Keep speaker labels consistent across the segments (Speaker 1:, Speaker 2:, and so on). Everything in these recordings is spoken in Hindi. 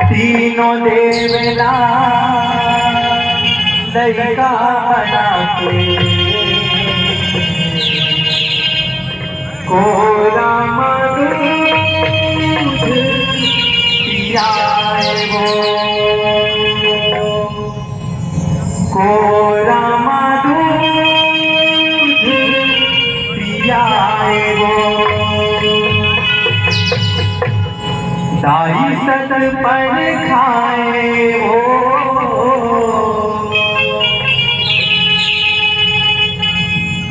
Speaker 1: तीनों देवला लड़का बना के कोरा दूध पियाए वो, कोरा दूध पियाए वो। दाई सत पर खाए वो,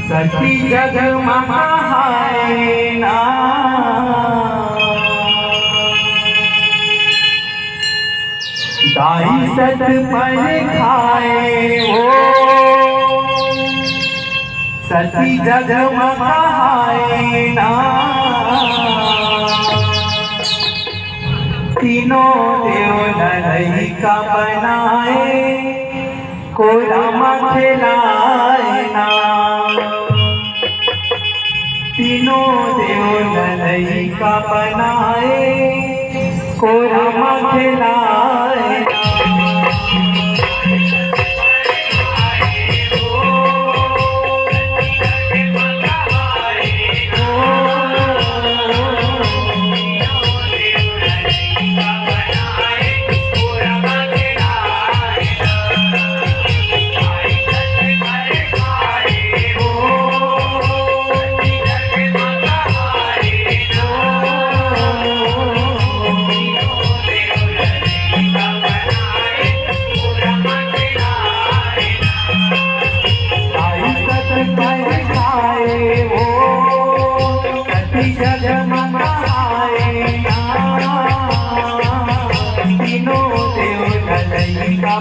Speaker 1: सती जग महाए ना। दाई सत पर खाए वो, सती जग महाए ना। तीनों देव नरई का बनाए, को राम खिलाए ना। तीनों देव नरई का बनाए, को राम खिलाए ना।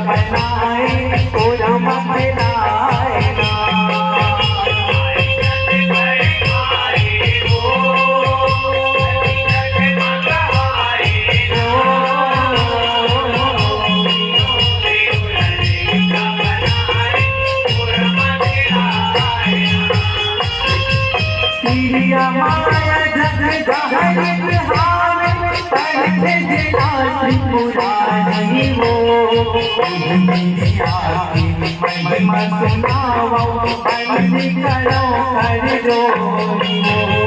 Speaker 1: बनाए को राम खिलाए ना। माया जग पुरानी वो, महिमा सुनाओ बंदी करो कर जोरी वो।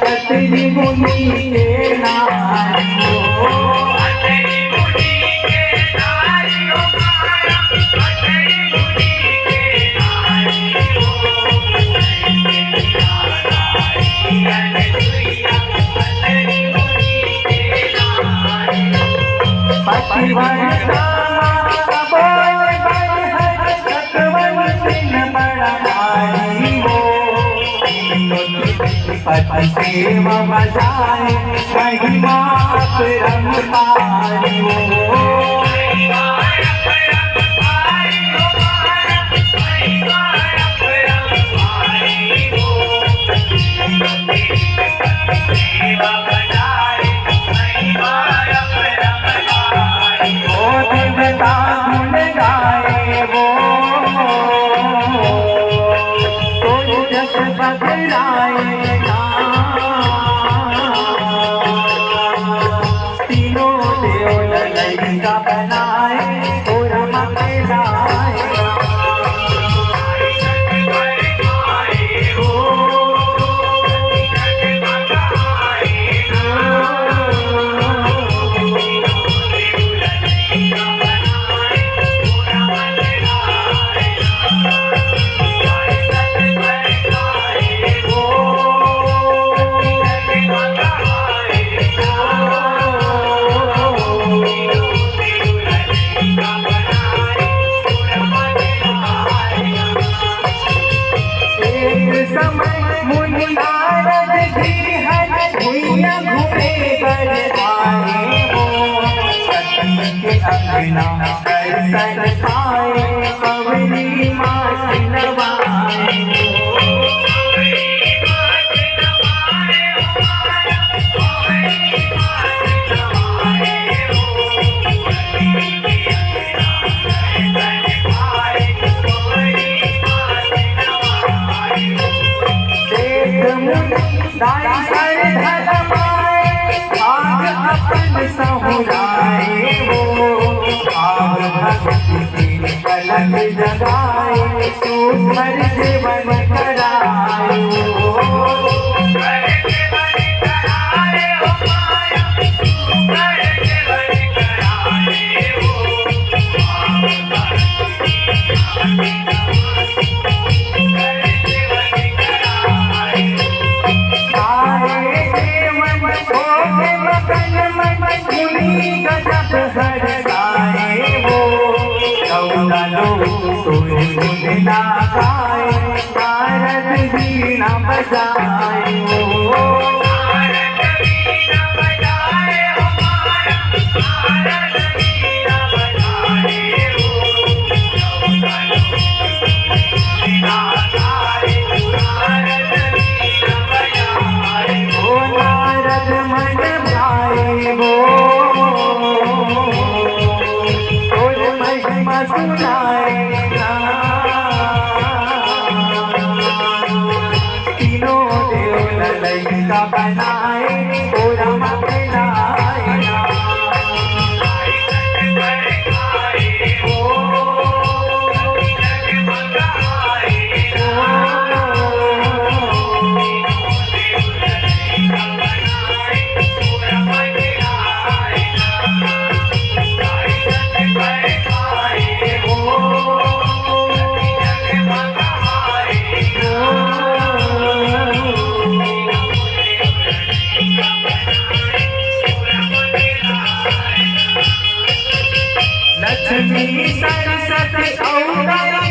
Speaker 1: कतरी मुनि के नारी हो, कतरी मुनि के नारी हो माया, कतरी मुनि के नारी हो। कतरी मुनि के नारी हो। पतिवन बोल बड़ हर सतवन दिन बड़ा भारी हो। पति सेवा बजाए महिमा परम्पारी हो। दर्शन पाए पवनी मात नवाए। सर धरमाए आग अपन सहुराए वो आग भक्ति की पलक जगाए तू हर जीवन कराए नारद वीणा बजाए नारद मन भाए वो महिमा सुनाए ललैका बनाए पूरा मखनाए लक्ष्मी सरस्वती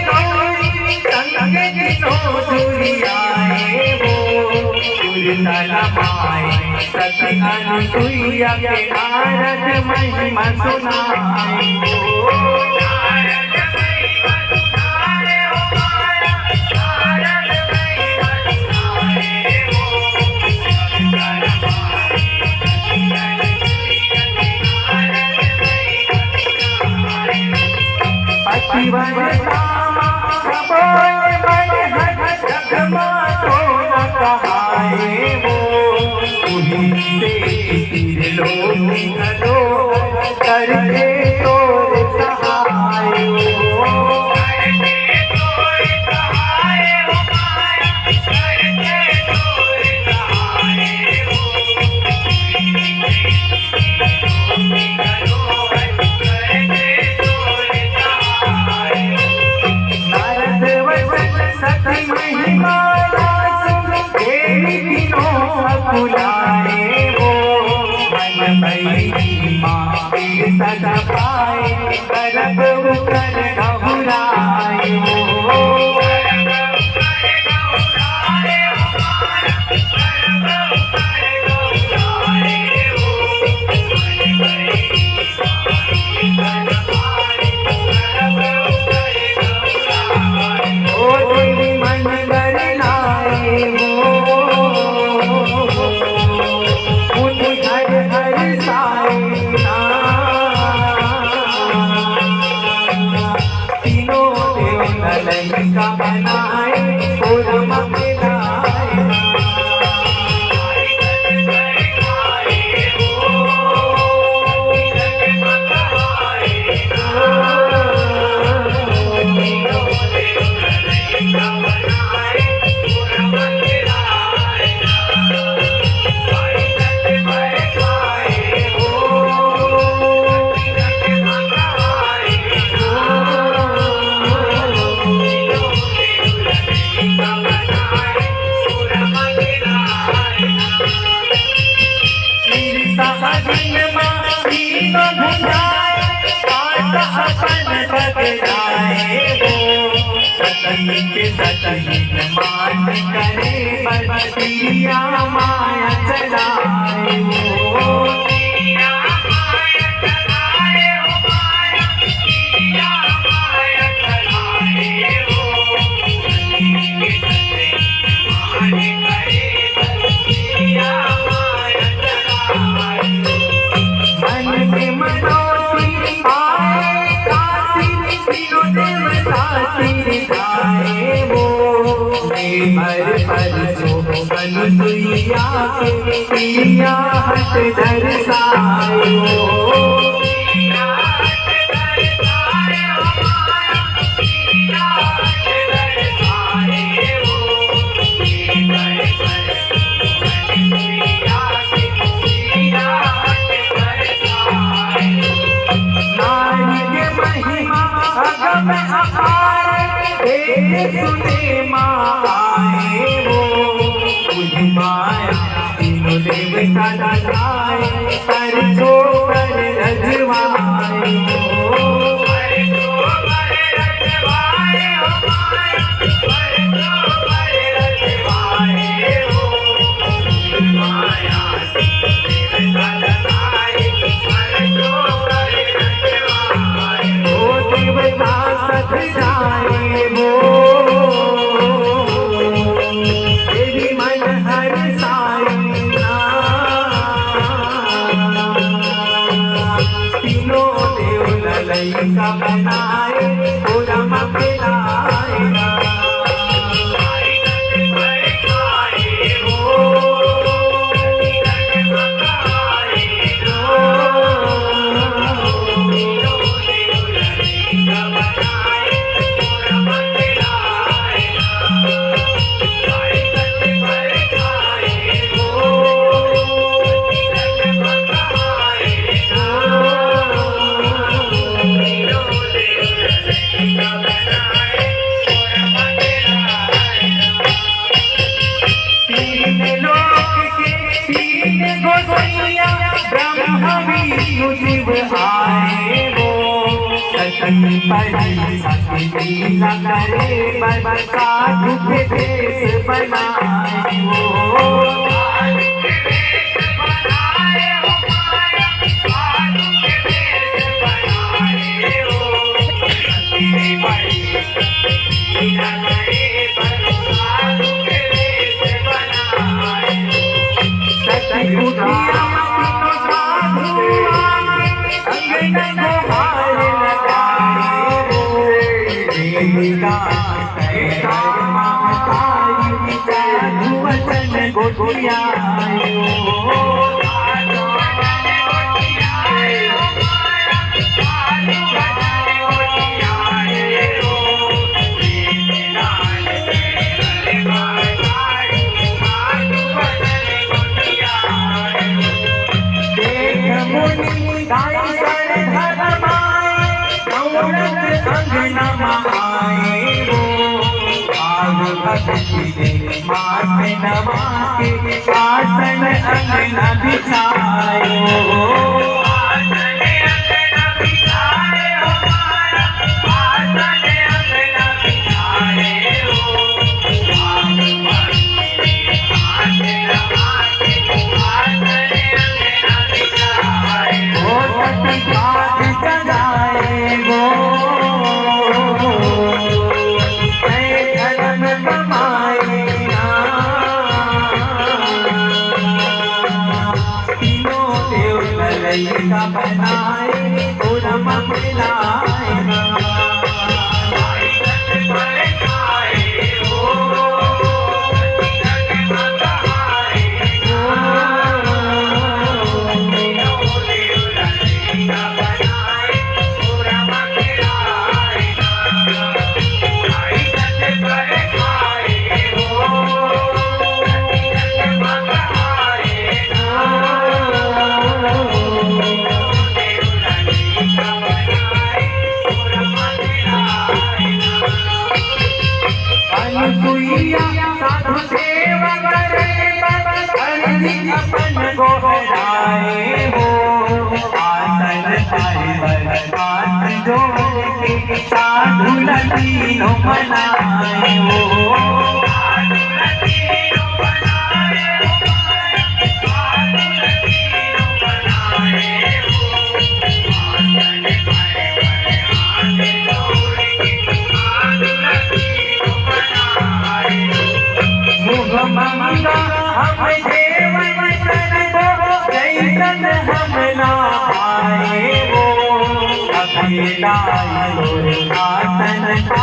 Speaker 1: गौरी संगे जिनो दुरियाए वो माए सती अनुसुईया के नारद महिमा सुनाए करके तोर सहाय नारद वचन सती महिमा तेरी तीनों बुलाए वो मन भई माँ सदा पाए करब कर घबराए ओ देवी मन गरनाए ललैका बनाए पूरा मखनाए सतही मान करे बतिया माया चलाए मन में मनोती आए काती तीनों देवता तीर गाए वो हर पल जो अनुसुईया के पिया हट दर्शायो सुने माए वो मुझ माया तीनों देवता जाए पर जो पर रजवाए का बनाए पूरा मखलाए आए वो सतन पढ़ी सती न करे पर साधु के देश बनाए वो गोटिया माथे नवा के आसन अंगना बिछायो का बनाए पूरा मखलाए साधु सेवा करे अपन गोहराए हो आसन परिवर जोड़ के साधु तीनों बनाए हो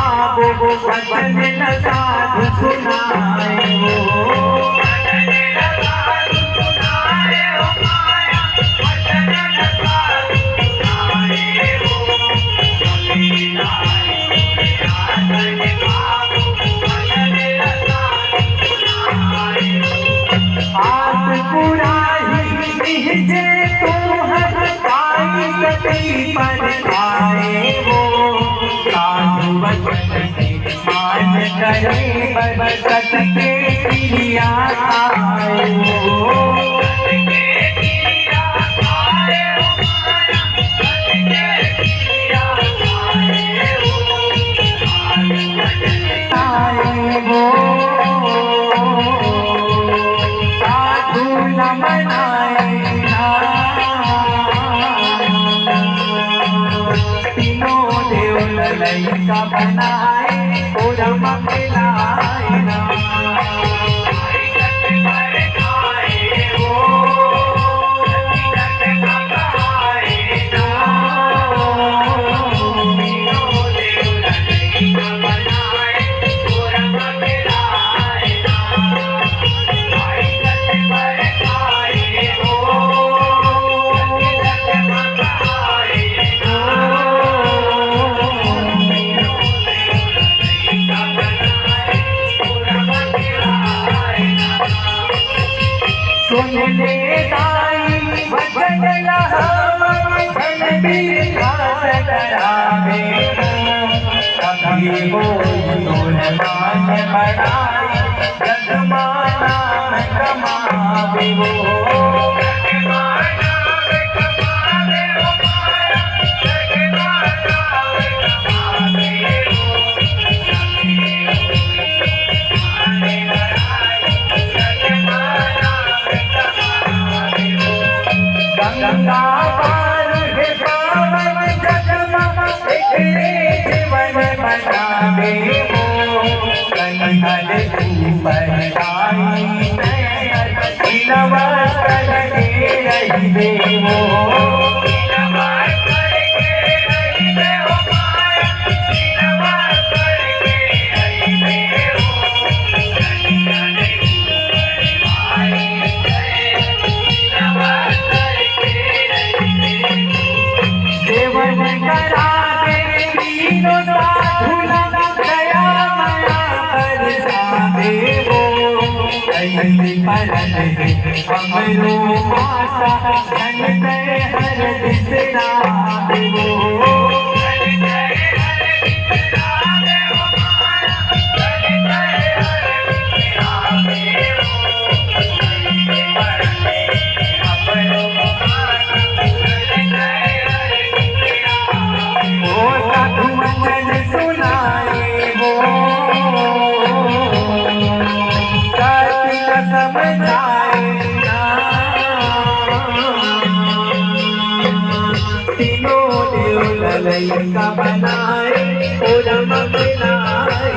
Speaker 1: आसन साधु सुनाए हो। धरती पर आए वो साधु वचन से मान करे बरसत के क्रिया आए वो का बनाए पूरा मखलाए ना सुन ले दाई वचन करावे कभी वो मान बढ़ाए जगमाना कमावे वो गंगा पार है पावन जगमा जीवन बनावे वो कंधल ऊपर आई नवाज करके रही दे वो हमरो माता धन दे हर दिशा देवो का बनाए पूरा मखलाए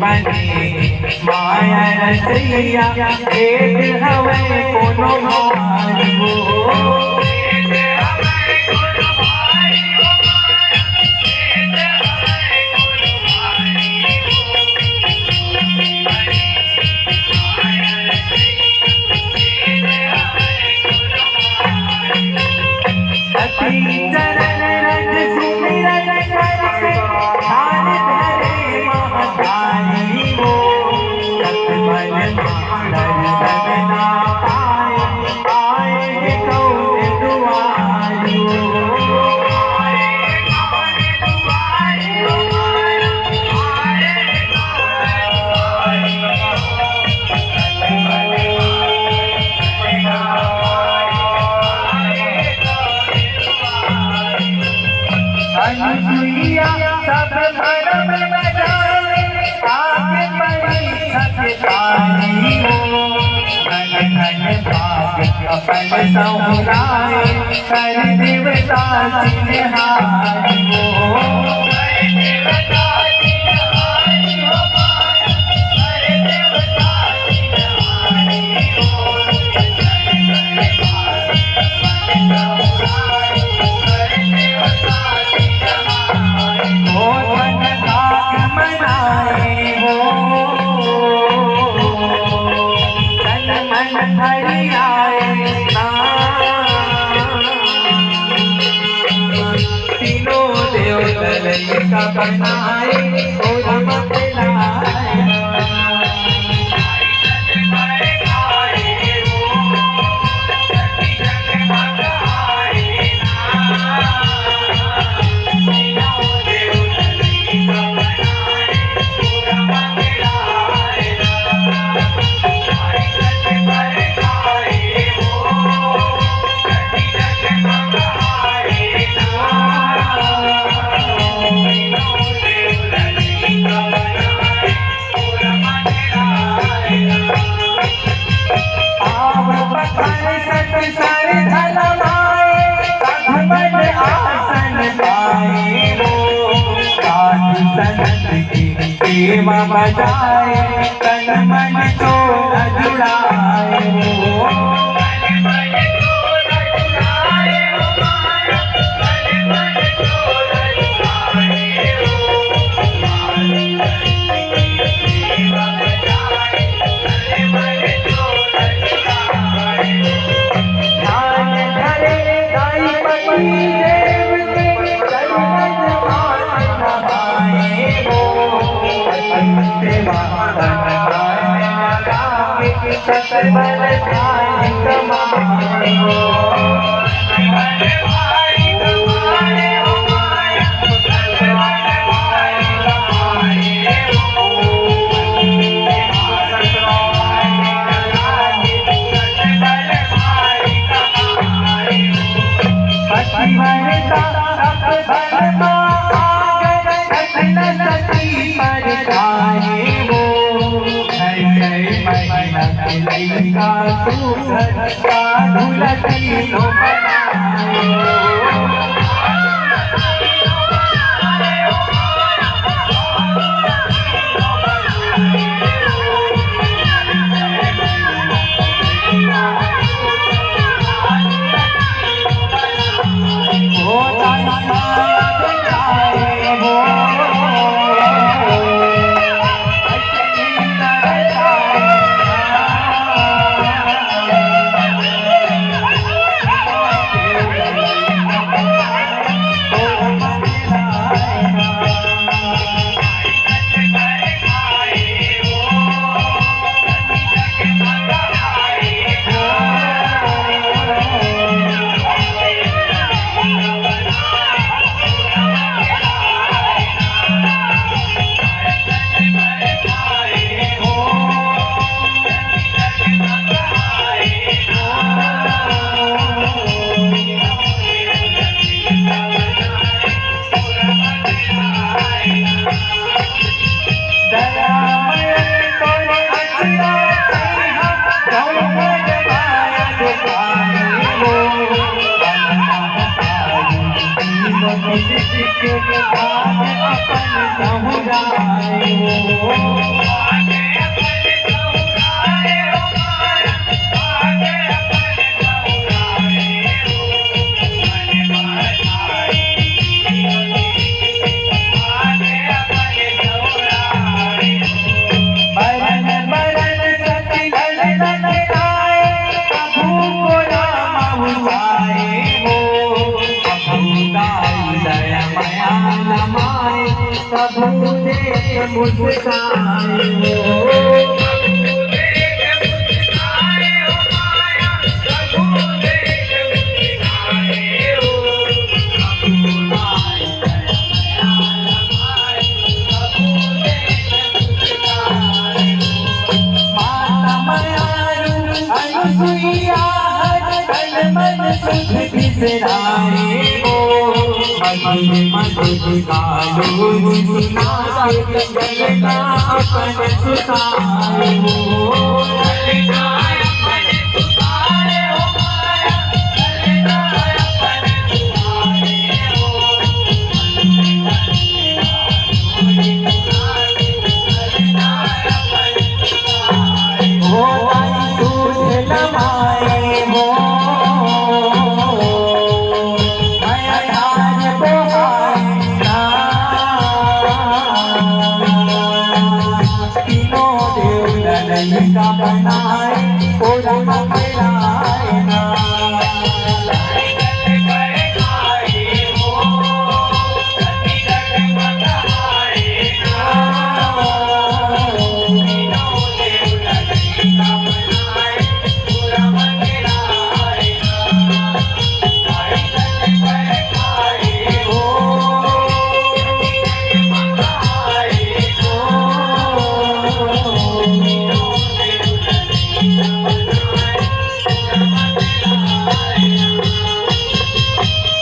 Speaker 1: बने माया रचैया एक हवे कोनो भाई वो सब धर्म बजाए आगे बड़ी सत्तानी हो धन धन भाग अपन सहुराए कर देवता चिन्हारी हो का बनाए और सेवा बजाए तन मन चोर जुड़ाए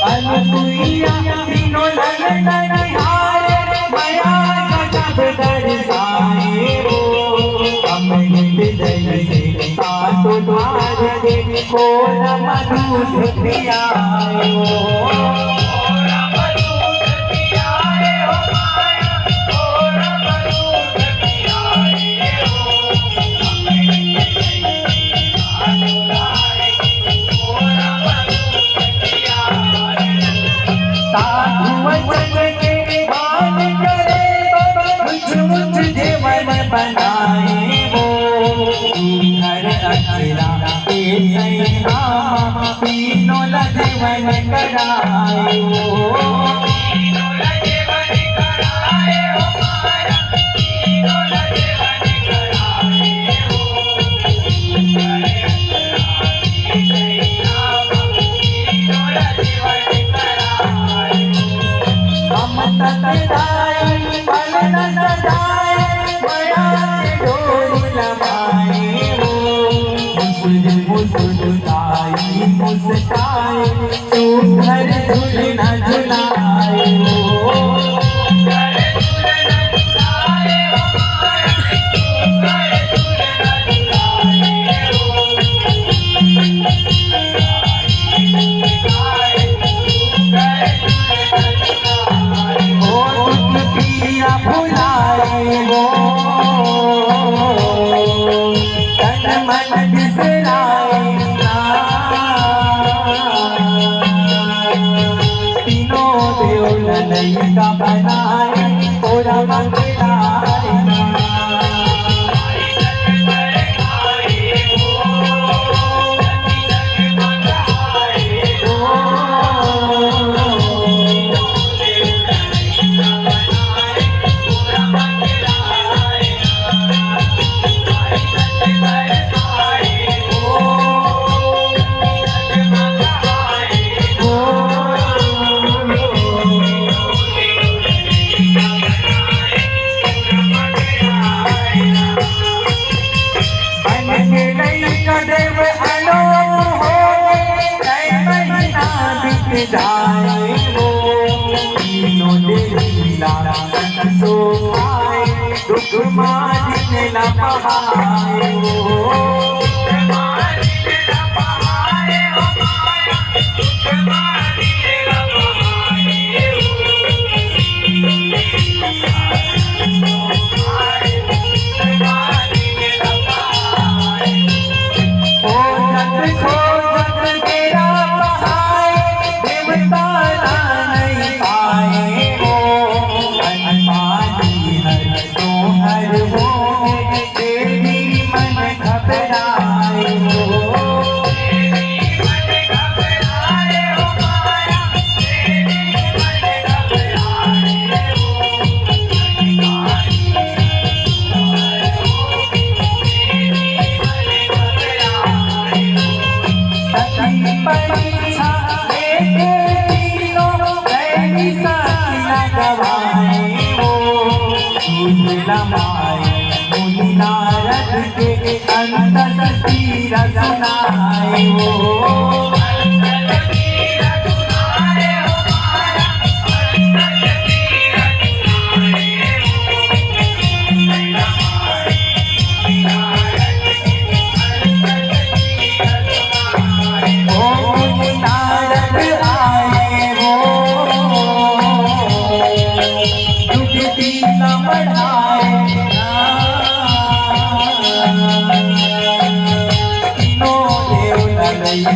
Speaker 1: अनुसुईया तीनों लगन निहारे माया गजब दर्शाए वो अमृत जैसे सातों द्वार के खोल मधुर पियाए बनाए वो हर अक्षरा के सैया तीनों जीवन कराए वो मुस्काए तू घर झूलना झुलाए पिया भुलाए वो तन मन बिसराए का बनाए पूरा मंगलाए जाए वो तीनों लीला सो आए दुख मारिने न पहाए वो नारद के अंत तीर सुनाए वो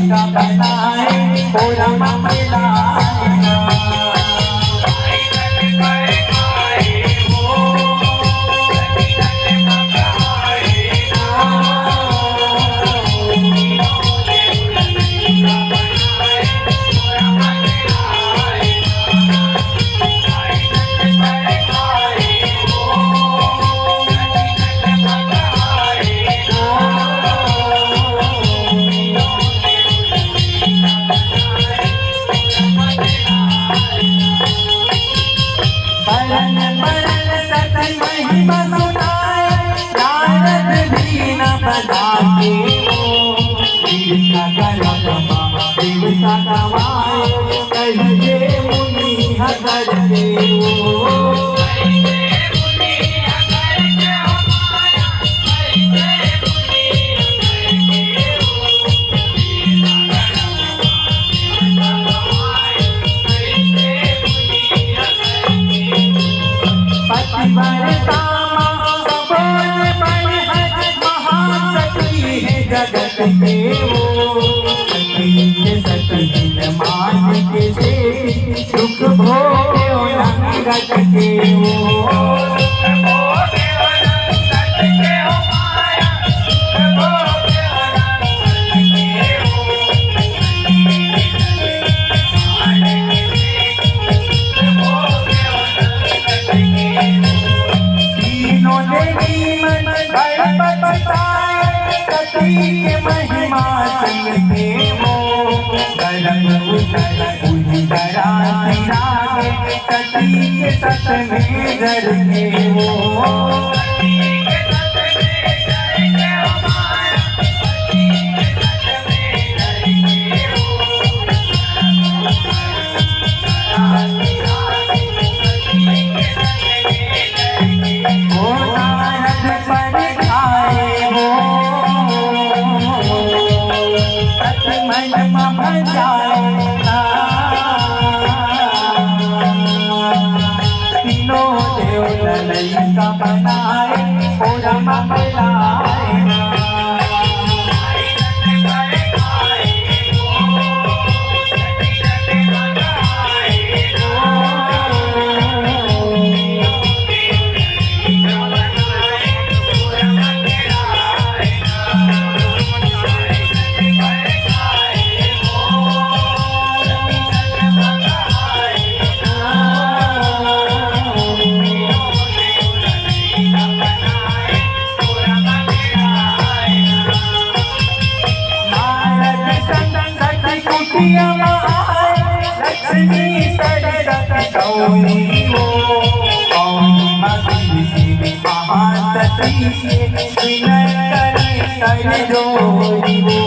Speaker 1: का बनाए पूरा मंगलाए जे मुनि हगर देवो जगत के वो सतहीन मान के से सुख भोगे नंगत के वो तीनों देवी मन भय सती के महिमा संगते वो गरम उतर उजरा सिरागे सती के सत में जर के वो तीनों देव ललिता बनाए और मंगलाए लक्ष्मी सरस्वती गौरी वो महासती विनय करे कर जोरी वो